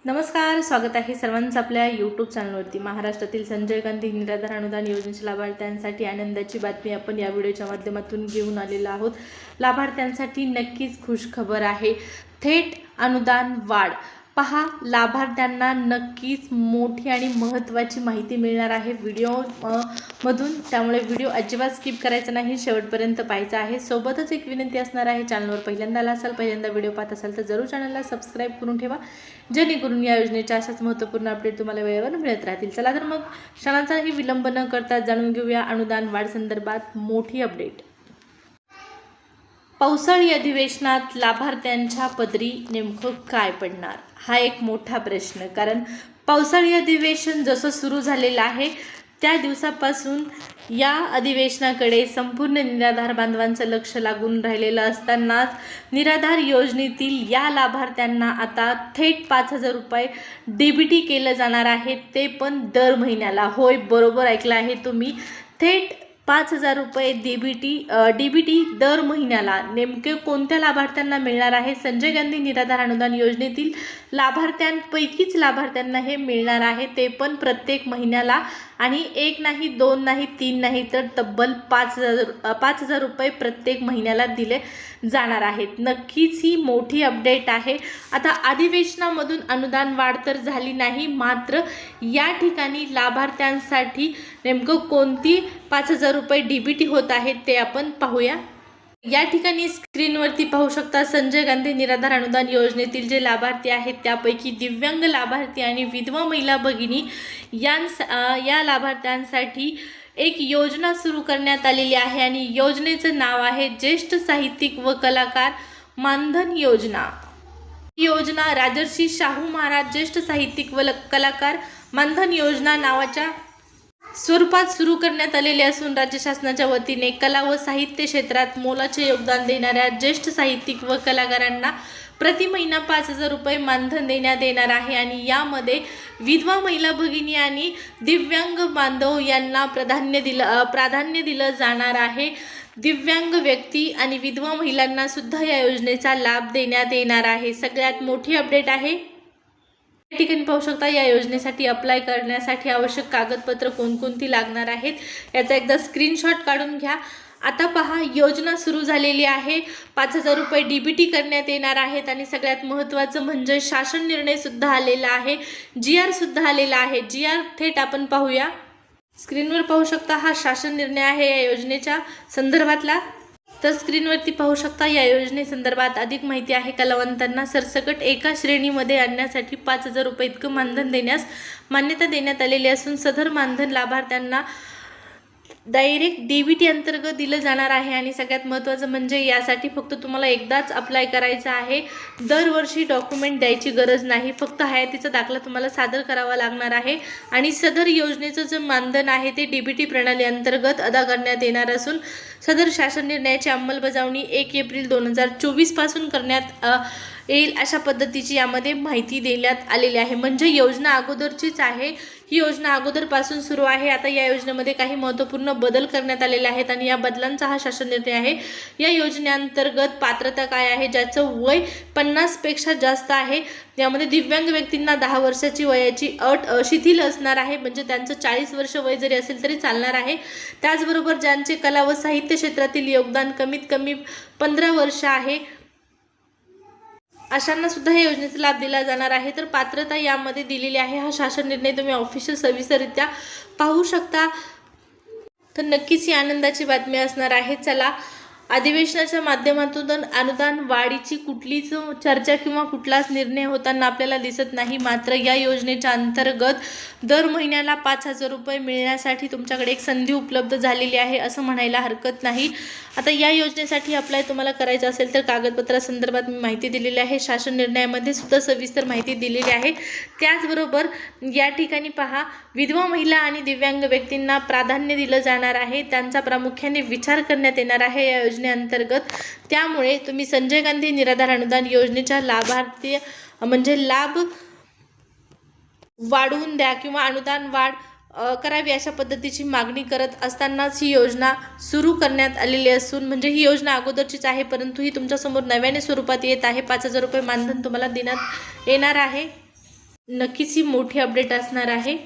नमस्कार, स्वागत आहे सर्वांचं आपल्या यूट्यूब चॅनलवरती। महाराष्ट्रातील संजय गांधी निराधार अनुदान योजनेच्या लाभार्थ्यांसाठी आनंदाची बातमी आपण या व्हिडिओच्या माध्यमातून घेऊन आलेलो आहोत। लाभार्थ्यांसाठी नक्कीच खुशखबर आहे, थेट अनुदान वाढ। पहा, लाभार्थ्यांना नक्कीच मोठी आणि महत्त्वाची माहिती मिळणार आहे व्हिडिओ मधून, त्यामुळे व्हिडिओ अजिबात स्किप करायचा नाही, शेवटपर्यंत पाहायचा आहे। सोबतच एक विनंती असणार आहे, चॅनलवर पहिल्यांदा आला असाल, पहिल्यांदा व्हिडिओ पाहत असाल तर जरूर चॅनलला सबस्क्राइब करून ठेवा, जेणेकरून या योजनेच्या अशाच महत्त्वपूर्ण अपडेट तुम्हाला वेळेवर मिळत राहतील। चला तर मग क्षणांचाही विलंब न करता जाणून घेऊया अनुदान वाढ संदर्भात मोठी अपडेट। पावसाळी अधिवेशनात लाभार्थ्यांच्या पदरी नेमकं काय पडणार, हा एक मोठा प्रश्न। कारण पावसाळी अधिवेशन जसं सुरू झालेलं आहे त्या दिवसापासून या अधिवेशनाकडे संपूर्ण निराधार बांधवांचं लक्ष लागून राहिलेलं असतानाच निराधार योजनेतील या लाभार्थ्यांना आता थेट 5,000 रुपये डीबीटी केलं जाणार आहे, ते पण दर महिन्याला। होय, बरोबर ऐकलं आहे तुम्ही, थेट 5,000 रुपये डीबीटी दर महिन्याला। नेमके कोणत्या लाभार्थ्यांना मिळणार आहे? संजय गांधी निराधार अनुदान योजनेतील लाभार्थ्यांपैकीच लाभार्थ्यांना हे मिळणार आहे, ते पण प्रत्येक महिन्याला। आणि एक नाही, दोन नाही, तीन नाही, तर तब्बल 5,000 रुपये प्रत्येक महिन्याला दिले जाणार आहेत। नक्कीच ही मोठी अपडेट आहे। आता अधिवेशनामधून अनुदान वाढ तर झाली नाही, मात्र या ठिकाणी लाभार्थ्यांसाठी नेमकं कोणती 5,000 रुपये डीबीटी होत आहेत ते आपण पाहूया। या ठिकाणी स्क्रीनवरती पाहू शकता, संजय गांधी निराधार अनुदान योजनेतील जे लाभार्थी आहेत त्यापैकी दिव्यांग लाभार्थी आणि विधवा महिला भगिनी या लाभार्थ्यांसाठी एक योजना सुरू करण्यात आलेली आहे आणि योजनेचं नाव आहे ज्येष्ठ साहित्यिक व कलाकार मानधन योजना। ही योजना राजर्षी शाहू महाराज ज्येष्ठ साहित्यिक व कलाकार मानधन योजना नावाच्या स्वरूपात सुरू करण्यात आलेले असून राज्य शासनाच्या वतीने कला व साहित्य क्षेत्रात मोलाचे योगदान देणाऱ्या ज्येष्ठ साहित्यिक व कलाकारांना प्रति महिना 5,000 रुपये मानधन देण्यात येणार आहे। आणि यामध्ये विधवा महिला भगिनी आणि दिव्यांग बांधव यांना प्राधान्य दिलं जाणार आहे। दिव्यांग व्यक्ती आणि विधवा महिलांना सुद्धा या योजनेचा लाभ देण्यात येणार आहे। सगळ्यात मोठी अपडेट आहे। या ठिकाणी पाहू शकता, या योजनेसाठी अप्लाय करण्यासाठी आवश्यक कागदपत्र कोणकोणती लागणार आहेत याचा एकदा स्क्रीनशॉट काढून घ्या। आता पहा, योजना सुरू झालेली आहे, 5,000 रुपये डीबीटी करण्यात येणार आहेत आणि सगळ्यात महत्त्वाचं म्हणजे शासन निर्णय सुद्धा आलेला आहे, GR सुद्धा आलेला आहे। GR थेट आपण पाहूया, स्क्रीनवर पाहू शकता, हा शासन निर्णय आहे या योजनेच्या संदर्भातला। तर स्क्रीनवरती पाहू शकता, या योजनेसंदर्भात अधिक माहिती आहे। कलावंतांना सरसकट एका श्रेणीमध्ये आणण्यासाठी 5,000 रुपये इतकं मानधन देण्यास मान्यता देण्यात आलेली असून सदर मानधन लाभार्थ्यांना डायरेक्ट डीबीटी अंतर्गत दिलं जाणार आहे। आणि सगळ्यात महत्त्वाचं म्हणजे यासाठी फक्त तुम्हाला एकदाच अप्लाय करायचं आहे, दरवर्षी डॉक्युमेंट द्यायची गरज नाही, फक्त हयातीचा दाखला तुम्हाला सादर करावा लागणार आहे। आणि सदर योजनेचं जे मानधन आहे ते डीबीटी प्रणाली अंतर्गत अदा करण्यात येणार असून सदर शासन निर्णयाची अंमलबजावणी 1 एप्रिल 2024 पासून करण्यात येईल, अशा पद्धतीची यामध्ये माहिती देण्यात आलेली आहे। म्हणजे योजना अगोदरचीच आहे, ही योजना अगोदरपासून सुरू आहे। आता या योजनेमध्ये काही महत्त्वपूर्ण बदल करण्यात आलेले आहेत आणि या बदलांचा हा शासन निर्णय आहे। या योजनेअंतर्गत पात्रता काय आहे, ज्याचं वय 50 पेक्षा जास्त आहे, यामध्ये दिव्यांग व्यक्तींना 10 वर्षाची वयाची अट शिथिल असणार आहे, म्हणजे त्यांचं 40 वर्ष वय जरी असेल तरी चालणार आहे। त्याचबरोबर ज्यांचे कला व साहित्य क्षेत्रातील योगदान कमीत कमी 15 वर्ष आहे अशांना सुद्धा या योजनेचा लाभ दिला जाणार आहे। तर पात्रता यामध्ये दिलेली आहे, हा शासन निर्णय तुम्ही ऑफिशियल सविस्तररित्या पाहू शकता। तर नक्कीच ही आनंदाची बातमी असणार आहे। चला, अधिवेशनाच्या माध्यमातून अनुदान वाढीची कुठलीच चर्चा किंवा कुठलाच निर्णय होताना आपल्याला दिसत नाही, मात्र या योजनेच्या अंतर्गत दर महिन्याला 5,000 रुपये मिळण्यासाठी तुमच्याकडे एक संधी उपलब्ध झालेली आहे असं म्हणायला हरकत नाही। आता या योजनेसाठी अप्लाय तुम्हाला करायचं असेल तर कागदपत्रासंदर्भात मी माहिती दिलेली आहे, शासन निर्णयामध्ये सुद्धा सविस्तर माहिती दिलेली आहे। त्याचबरोबर या ठिकाणी पहा, विधवा महिला आणि दिव्यांग व्यक्तींना प्राधान्य दिलं जाणार आहे, त्यांचा प्रामुख्याने विचार करण्यात येणार आहे या योजनेअंतर्गत। त्यामुळे तुम्ही संजय गांधी निराधार अनुदान योजनेच्या लाभार्थी म्हणजे लाभ वाढवून द्या किंवा अनुदान वाढ करावी अशा पद्धतीची मागणी करत असतानाच ही योजना सुरू करण्यात आलेली असून, म्हणजे ही योजना अगोदरचीच आहे परंतु ही तुमच्यासमोर नव्याने स्वरूपात येत आहे। 5,000 रुपये मानधन तुम्हाला देण्यात येणार आहे। नक्कीच ही मोठी अपडेट असणार आहे.